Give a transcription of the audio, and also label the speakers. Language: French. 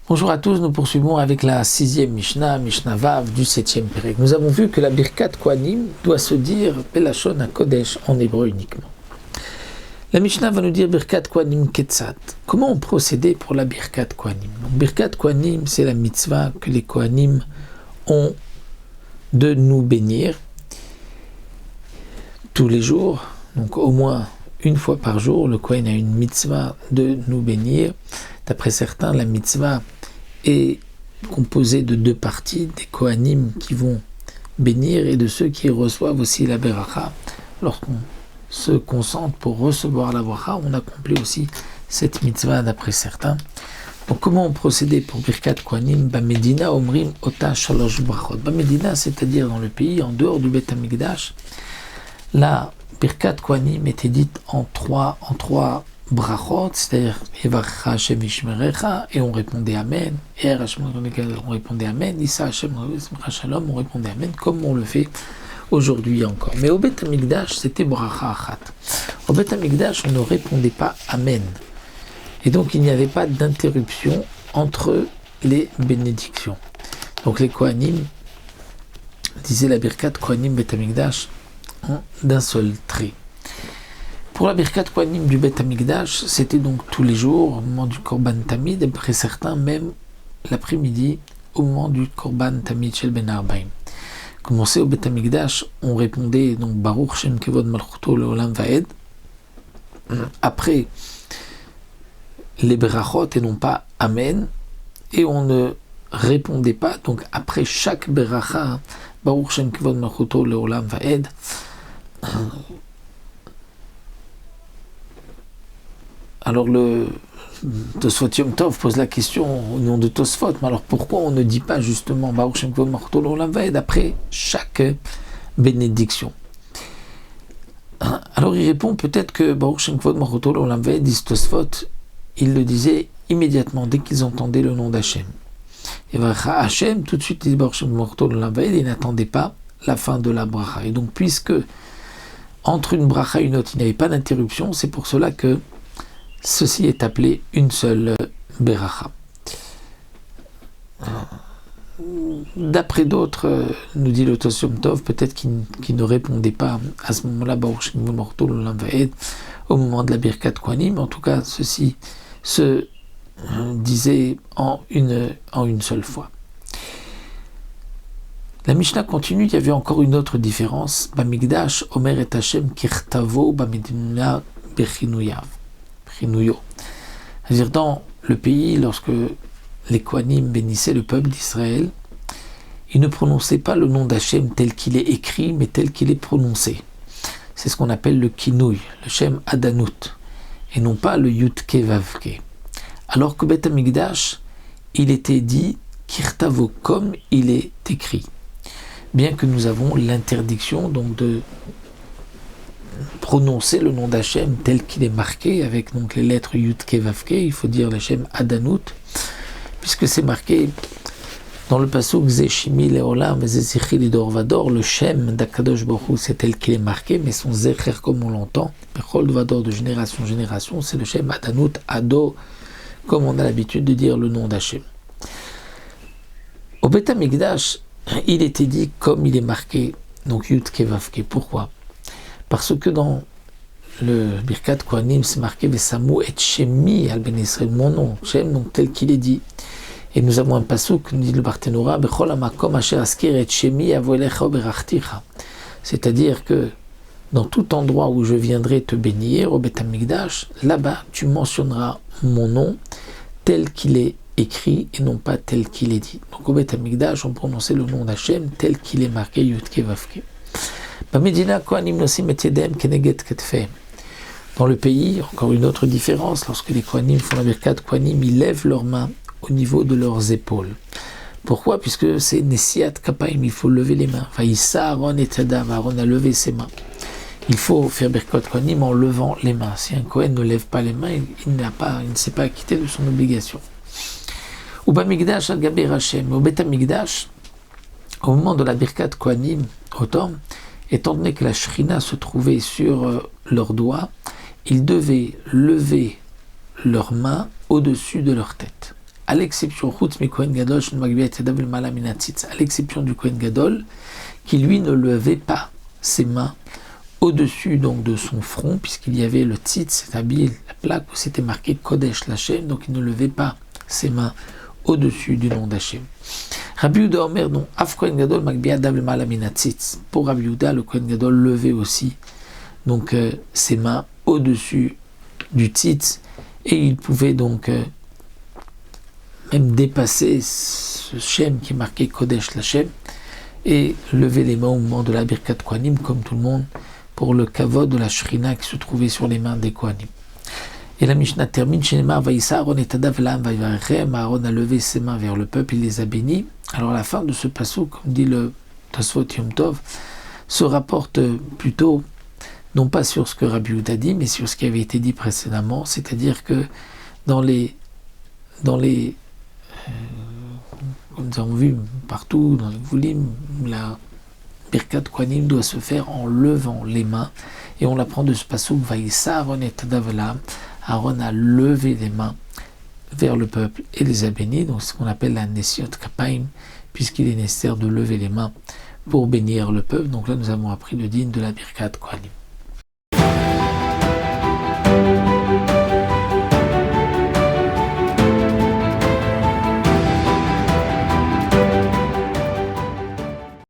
Speaker 1: Bonjour à tous, nous poursuivons avec la 6e Mishnah, Mishnah Vav du 7e Pérec. Nous avons vu que la Birkat Kohanim doit se dire Belashon HaKodesh en hébreu uniquement. La Mishnah va nous dire Birkat Kohanim Ketzat. Comment on procédait pour la Birkat Kohanim? Birkat Kohanim, c'est la mitzvah que les Kohanim ont de nous bénir tous les jours, donc au moins une fois par jour. Le Kohen a une mitzvah de nous bénir. D'après certains, la mitzvah est composée de deux parties, des Kohanim qui vont bénir et de ceux qui reçoivent aussi la beracha. Lorsqu'on se concentre pour recevoir la beracha, on accomplit aussi cette mitzvah d'après certains. Donc comment on procédait pour Birkat Kohanim? Bamedina omrim ota shalosh brachot. Bamedina, c'est-à-dire dans le pays, en dehors du Beth Amikdash, la Birkat Kohanim était dite en trois brachot, c'est-à-dire Evarecha Hashem Yishmerecha, et on répondait Amen, et Hashem on répondait Amen, Issa Hashem Shalom, on répondait Amen, comme on le fait aujourd'hui encore. Mais au Beth Amikdash, c'était Bracha Achat. Au Beth Amikdash, on ne répondait pas Amen. Et donc il n'y avait pas d'interruption entre les bénédictions. Donc les Kohanim disaient la Birkat Kohanim Beth Amikdash d'un seul trait. Pour la Birkat Kohanim du Beth Amikdash, c'était donc tous les jours, au moment du Korban Tamid, et après certains, même l'après-midi, au moment du Korban Tamid Shel Ben Arbaim. Comme on sait, au Beth Amikdash, on répondait donc Baruch Shem Kevod Malchuto Leolam Vaed, après les Berachot et non pas Amen, et on ne répondait pas, donc après chaque Beracha, Baruch Shem Kevod Malchuto Leolam Vaed, alors le Tosfot Yom Tov pose la question au nom de Tosfot, mais alors pourquoi on ne dit pas justement Baruch Shem Kevod Malchuto Leolam Vaed après chaque bénédiction? Alors il répond peut-être que Baruch Shem Kevod Malchuto Leolam Vaed, dit Tosfot, il le disait immédiatement dès qu'ils entendaient le nom d'Hachem. Et Hachem, tout de suite, il dit Baruch Shem Kevod Malchuto Leolam Vaed, et n'attendait pas la fin de la bracha. Et donc puisque entre une bracha et une autre, il n'y avait pas d'interruption, c'est pour cela que ceci est appelé une seule beracha. D'après d'autres, nous dit le Tosfot Yom Tov, peut-être qu'il ne répondait pas à ce moment-là, Baruch Shem Kevod Malchuto Leolam Vaed, au moment de la Birkat Kohanim. En tout cas, ceci se disait en une seule fois. La Mishnah continue, il y avait encore une autre différence. Bamikdash, Omer et Hashem, Kirtavo, Bamedina, Bechinuyav. C'est-à-dire dans le pays, lorsque les Kohanim bénissaient le peuple d'Israël, ils ne prononçaient pas le nom d'Hachem tel qu'il est écrit, mais tel qu'il est prononcé. C'est ce qu'on appelle le kinouy, le Shem Adanout, et non pas le Yutke Vavke. Alors que Beth Amikdash, il était dit Kirtavo, comme il est écrit. Bien que nous avons l'interdiction donc de prononcer le nom d'Hachem tel qu'il est marqué, avec donc les lettres Yutke Vavke, il faut dire le Shem Adanout, puisque c'est marqué dans le pasuk Zeshimi Leolam Zezichi Lidor Vador, le Shem d'Akadosh Baruch Hu, c'est tel qu'il est marqué, mais son Zecher comme on l'entend, Bechol Vador de génération en génération, c'est le Shem Adanout, Ado, comme on a l'habitude de dire le nom d'Hachem. Au Beth Amikdash, il était dit comme il est marqué, donc Yutke Vavke. Pourquoi? Parce que dans le Birkat Kohanim, c'est marqué Vesamu et Shemi al Ben Israël, mon nom, Shem, donc tel qu'il est dit. Et nous avons un pasuk, nous dit le Barthénora, Bechol hamakom asher askir et Shemi avo elecha berachticha. C'est-à-dire que dans tout endroit où je viendrai te bénir, au Beth Amikdash, là-bas, tu mentionneras mon nom tel qu'il est écrit et non pas tel qu'il est dit. Donc au Beth Amikdash, on prononçait le nom d'Hachem tel qu'il est marqué Yutke Vavke. Bamedina Kohanim nosim et yedem keneget ketfeim. Dans le pays, encore une autre différence, lorsque les Kohanim font la Birkat Kohanim, ils lèvent leurs mains au niveau de leurs épaules. Pourquoi? Puisque c'est Nesiat Kapaim, il faut lever les mains. Vaïssa Aaron et Tadav, Aaron a levé ses mains. Il faut faire Birkat Kohanim en levant les mains. Si un Kohen ne lève pas les mains, il ne s'est pas acquitté de son obligation. Ou Bamikdash al Gaber Hashem, au Beth Amikdash, au moment de la Birkat Kohanim, autant, étant donné que la Shrina se trouvait sur leurs doigts, ils devaient lever leurs mains au-dessus de leur tête. à l'exception du Kohen Gadol, qui lui ne levait pas ses mains au-dessus donc de son front, puisqu'il y avait le tzitz, c'est-à-dire la plaque où c'était marqué Kodesh Lachem, donc il ne levait pas ses mains au-dessus du nom d'Hachem. Rabbi Yehuda Omer, non, Af Kohen Gadol Magbiya Dav Lemala Min Hatzitz. Pour Rabbi Yehuda, le Kohen Gadol levait aussi donc ses mains au-dessus du tzitz, et il pouvait donc même dépasser ce Shem qui est marqué Kodesh Lachem et lever les mains au moment de la Birkat Kohanim, comme tout le monde, pour le kavod de la Shrina qui se trouvait sur les mains des Kohanim. Et la Mishnah termine, Shenemar Vaïssa Aaron et Tadav Lam Vaïvarem, Aaron a levé ses mains vers le peuple, il les a bénis. Alors à la fin de ce passage, comme dit le Tosfot Yom Tov, se rapporte plutôt, non pas sur ce que Rabbi Yehuda dit, mais sur ce qui avait été dit précédemment, c'est-à-dire que dans les comme nous avons vu partout dans les Gvulim, la Birkat Kohanim doit se faire en levant les mains, et on l'apprend de ce passouk, Vaïssa Aaron et Tadav Lam, Aaron a levé les mains vers le peuple et les a bénis, donc c'est ce qu'on appelle la Nesiot Kapaim, puisqu'il est nécessaire de lever les mains pour bénir le peuple. Donc là nous avons appris le din de la Birkat Kohanim.